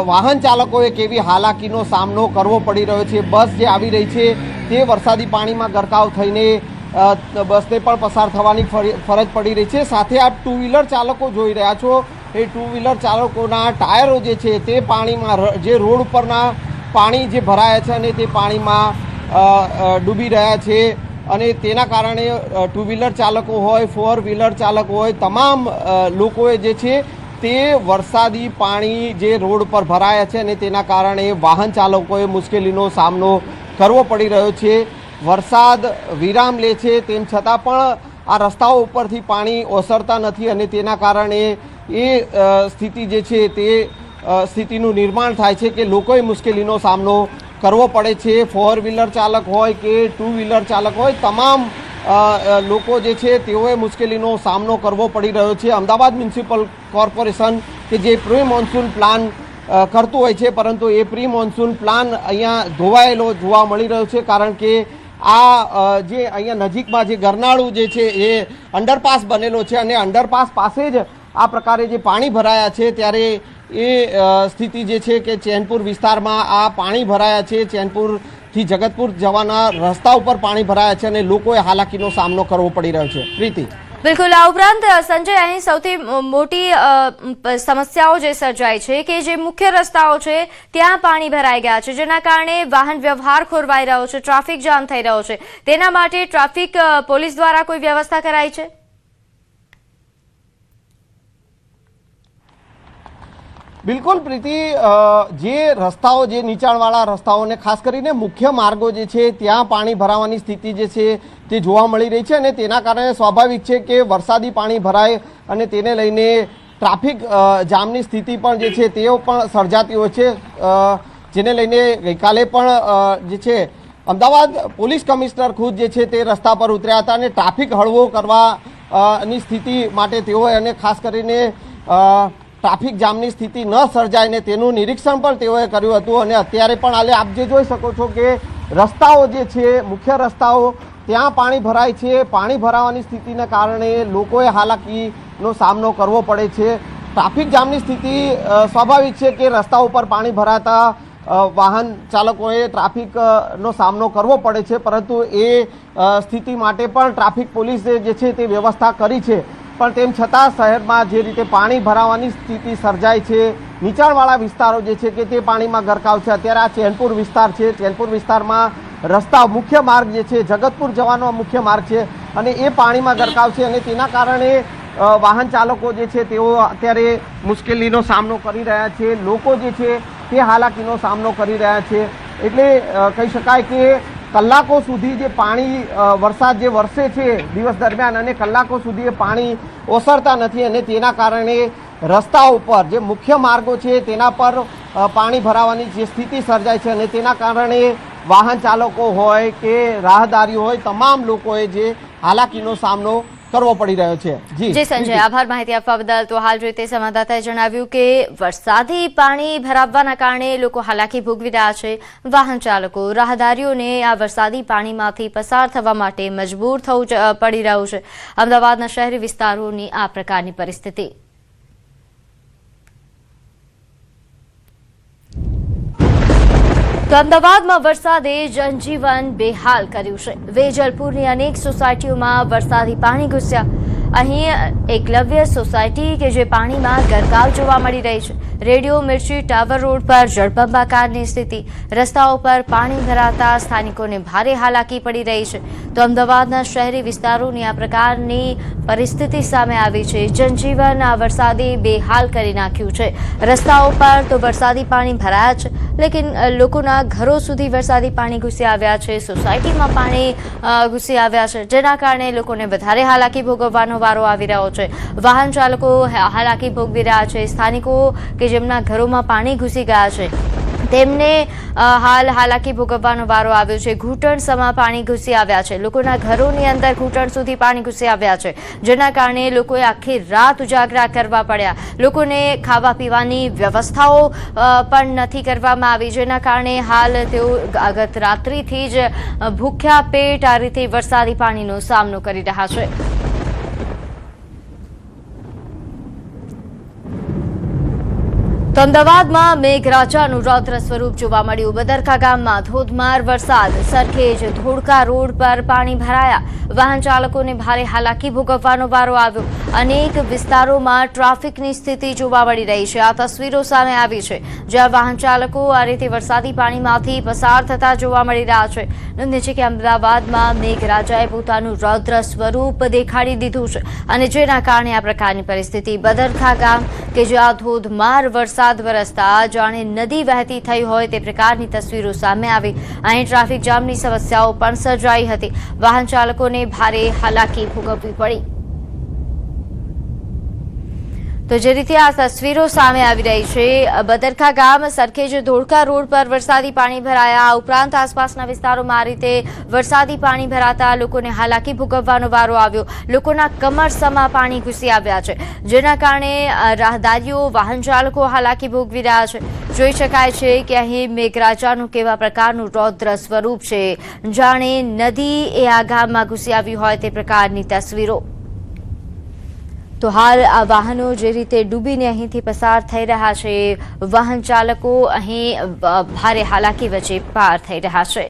E: વાહન ચાલકોએ કેવી હાલાકીનો સામનો કરવો પડી રહ્યો છે. બસ જે આવી રહી છે તે વરસાદી પાણીમાં ગરકાવ થઈને બસને પણ પસાર થવાની ફરજ પડી રહી છે. સાથે આપ ટુ વ્હીલર ચાલકો જોઈ રહ્યા છો. એ ટુ વ્હીલર ચાલકોના ટાયરો જે છે તે પાણીમાં, જે રોડ ઉપરના પાણી જે ભરાયા છે અને તે પાણીમાં ડૂબી રહ્યા છે અને તેના કારણે ટુ વ્હીલર ચાલકો હોય, ફોર વ્હીલર ચાલકો હોય, તમામ લોકોએ જે છે તે વરસાદી પાણી જે રોડ પર ભરાયા છે અને તેના કારણે વાહન ચાલકોએ મુશ્કેલીનો સામનો કરવો પડી રહ્યો છે. વરસાદ વિરામ લે છે તેમ છતાં પણ આ રસ્તાઓ ઉપરથી પાણી ઓસરતા નથી અને તેના કારણે એ સ્થિતિ જે છે તે સ્થિતિનું નિર્માણ થાય છે કે લોકોએ મુશ્કેલીનો સામનો કરવો પડે છે. ફોર વ્હીલર ચાલક હોય કે ટુ વ્હીલર ચાલક હોય, તમામ લોકો જે છે તેઓએ મુશ્કેલીનો સામનો કરવો પડી રહ્યો છે. અમદાવાદ મ્યુનિસિપલ કોર્પોરેશન કે જે પ્રી મોન્સૂન પ્લાન કરતું હોય છે, પરંતુ એ પ્રી મોન્સૂન પ્લાન અહીંયા ધોવાયેલો જોવા મળી રહ્યો છે. કારણ કે આ જે અહીંયા નજીકમાં જે ગરનાળું જે છે એ અંડરપાસ બનેલો છે અને અંડરપાસ પાસે જ આ પ્રકારે જે પાણી ભરાયા છે ત્યારે એ સ્થિતિ જે છે કે ચેનપુર વિસ્તારમાં આ પાણી ભરાયા છે. ચેનપુરથી જગતપુર જવાના રસ્તા ઉપર પાણી ભરાયા છે અને લોકોએ હાલાકીનો સામનો કરવો પડી રહ્યો છે. પ્રીતિ.
A: બિલકુલ. આ ઉપરાંત સંજય, અહીં સૌથી મોટી સમસ્યાઓ જે સર્જાય છે કે જે મુખ્ય રસ્તાઓ છે ત્યાં પાણી ભરાઈ ગયા છે, જેના કારણે વાહન વ્યવહાર ખોરવાઈ રહ્યો છે, ટ્રાફિક જામ થઈ રહ્યો છે. તેના માટે ટ્રાફિક પોલીસ દ્વારા કોઈ વ્યવસ્થા કરાઈ છે?
E: બિલકુલ પ્રીતિ, જે રસ્તાઓ, જે નીચાણવાળા રસ્તાઓને ખાસ કરીને મુખ્ય માર્ગો જે છે ત્યાં પાણી ભરાવાની સ્થિતિ જે છે તે જોવા મળી રહી છે અને તેના કારણે સ્વાભાવિક છે કે વરસાદી પાણી ભરાય અને તેને લઈને ટ્રાફિક જામની સ્થિતિ પણ જે છે તેઓ પણ સર્જાતી હોય છે. જેને લઈને ગઈકાલે પણ જે છે અમદાવાદ પોલીસ કમિશનર ખુદ જે છે તે રસ્તા પર ઉતર્યા હતા અને ટ્રાફિક હળવો કરવાની સ્થિતિ માટે તેઓએ અને ખાસ કરીને ટ્રાફિક જામની સ્થિતિ ન સર્જાય ને તેનું નિરીક્ષણ પણ તેઓએ કર્યું હતું. અને અત્યારે પણ હાલે આપ જે જોઈ શકો છો કે રસ્તાઓ જે છે, મુખ્ય રસ્તાઓ, ત્યાં પાણી ભરાય છે. પાણી ભરાવાની સ્થિતિને કારણે લોકોએ હાલાકીનો સામનો કરવો પડે છે. ટ્રાફિક જામની સ્થિતિ સ્વાભાવિક છે કે રસ્તા ઉપર પાણી ભરાતા વાહન ચાલકોએ ટ્રાફિકનો સામનો કરવો પડે છે, પરંતુ એ સ્થિતિ માટે પણ ટ્રાફિક પોલીસે જે છે તે વ્યવસ્થા કરી છે. પણ તેમ છતાં શહેરમાં જે રીતે પાણી ભરાવાની સ્થિતિ સર્જાય છે, નીચાણવાળા વિસ્તારો જે છે કે તે પાણીમાં ગરકાવ છે. અત્યારે આ ચેનપુર વિસ્તાર છે. ચેનપુર વિસ્તારમાં રસ્તા, મુખ્ય માર્ગ જે છે, જગતપુર જવાનો મુખ્ય માર્ગ છે અને એ પાણીમાં ગરકાવ છે અને તેના કારણે વાહન ચાલકો જે છે તેઓ અત્યારે મુશ્કેલીનો સામનો કરી રહ્યા છે. લોકો જે છે તે હાલાકીનો સામનો કરી રહ્યા છે. એટલે કહી શકાય કે કલાકો સુધી જે પાણી, વરસાદ જે વરસે છે દિવસ દરમિયાન અને કલાકો સુધી એ પાણી ઓસરતા નથી અને તેના કારણે રસ્તા ઉપર જે મુખ્ય માર્ગો છે તેના પર પાણી ભરાવાની જે સ્થિતિ સર્જાય છે અને તેના કારણે વાહન ચાલકો હોય કે રાહદારીઓ હોય, તમામ લોકોએ જે હાલાકીનો સામનો કરવો પડી રહ્યો છે.
A: જી સંજય, આભાર માહિતી આપવા બદલ. તો હાલ રીતે સંવાદદાતાએ જણાવ્યું કે વરસાદી પાણી ભરાવવાના કારણે લોકો હાલાકી ભોગવી રહ્યા છે. વાહન ચાલકો, રાહદારીઓને આ વરસાદી પાણીમાંથી પસાર થવા માટે મજબૂર થવું પડી રહ્યું છે. અમદાવાદના શહેરી વિસ્તારોની આ પ્રકારની પરિસ્થિતિ. તો અમદાવાદમાં વરસાદે જનજીવન બેહાલ કર્યું છે. વેજલપુરની અનેક સોસાયટીઓમાં વરસાદી પાણી ઘૂસ્યા. અહીં એકલવ્ય સોસાયટી કે જે પાણીમાં ગરકાવ જોવા મળી રહી છે. રેડિયો મિર્ચી ટાવર રોડ પર જળબંબાકારની સ્થિતિ. રસ્તાઓ પર પાણી ભરાતા સ્થાનિકોને ભારે હાલાકી પડી રહી છે. તો અમદાવાદના શહેરી વિસ્તારોની આ પ્રકારની પરિસ્થિતિ સામે આવી છે. જનજીવન આ વરસાદે બેહાલ કરી નાખ્યું છે. રસ્તાઓ પર તો વરસાદી પાણી ભરાયા છે, લેકિન લોકોના ઘરો સુધી વરસાદી પાણી ઘૂસી આવ્યા છે. સોસાયટીમાં પાણી ઘૂસી આવ્યા છે, જેના કારણે લોકોને વધારે હાલાકી ભોગવવાનો વારો આવી રહ્યો છે. વાહન ચાલકો હાલાકી ભોગવી રહ્યા છે. સ્થાનિકો કે જેમના ઘરોમાં પાણી ઘૂસી ગયા છે તેમને હાલ હાલાકી ભોગવવાનો વારો આવ્યો છે. ઘૂંટણસમાં પાણી ઘૂસી આવ્યા છે. લોકોના ઘરોની અંદર ઘૂંટણ સુધી પાણી ઘૂસી આવ્યા છે, જેના કારણે લોકોએ આખી રાત ઉજાગરા કરવા પડ્યા. લોકોને ખાવા પીવાની વ્યવસ્થાઓ પણ નથી કરવામાં આવી, જેના કારણે હાલ તેઓ ગત રાત્રિથી જ ભૂખ્યા પેટ આ રીતે વરસાદી પાણીનો સામનો કરી રહ્યા છે. તો અમદાવાદમાં મેઘરાજાનું રૌદ્ર સ્વરૂપ જોવા મળ્યું. બદરકા ગામમાં ધોધમાર વરસાદ. સરખેજ ધોળકા રોડ પર પાણી ભરાયા. વાહન ચાલકોને ભારે હાલાકી ભોગવવાનો વારો આવ્યો. અનેક વિસ્તારોમાં ટ્રાફિકની સ્થિતિ જોવા મળી રહી છે. આ તસવીરો સામે આવી છે, જ્યાં વાહન ચાલકો આ રીતે વરસાદી પાણીમાંથી પસાર થતા જોવા મળી રહ્યા છે. નોંધનીય છે કે અમદાવાદમાં મેઘરાજાએ પોતાનું રૌદ્ર સ્વરૂપ દેખાડી દીધું છે, અને જેના કારણે આ પ્રકારની પરિસ્થિતિ. બદરકા ગામ કે જ્યાં ધોધમાર વરસાદ વરસતા જાણે નદી વહેતી થઈ હોય તે પ્રકારની તસવીરો સામે આવી. અહીં ટ્રાફિક જામની સમસ્યાઓ પણ સર્જાઈ હતી. વાહન ચાલકોને ભારે હાલાકી ભોગવવી પડી. તો જે રીતે આ તસવીરો સામે આવી રહી છે, બદરકા ગામ સરખેજ ધોળકા રોડ પર વરસાદી પાણી ભરાયા. આ ઉપરાંત આસપાસના વિસ્તારોમાં આ રીતે વરસાદી પાણી ભરાતા લોકોને હાલાકી ભોગવવાનો વારો આવ્યો. લોકોના કમરસમાં પાણી ઘૂસી આવ્યા છે, જેના કારણે રાહદારીઓ વાહન ચાલકો હાલાકી ભોગવી રહ્યા છે. જોઈ શકાય છે કે અહીં મેઘરાજાનું કેવા પ્રકારનું રૌદ્ર સ્વરૂપ છે, જાણે નદી એ આ ગામમાં ઘૂસી આવી હોય તે પ્રકારની તસવીરો. તો હાલ આ વાહનો જે રીતે ડૂબીને અહીંથી પસાર થઈ રહ્યા છે, વાહન ચાલકો અહીં ભારે હાલાકી વચ્ચે પાર થઈ રહ્યા છે.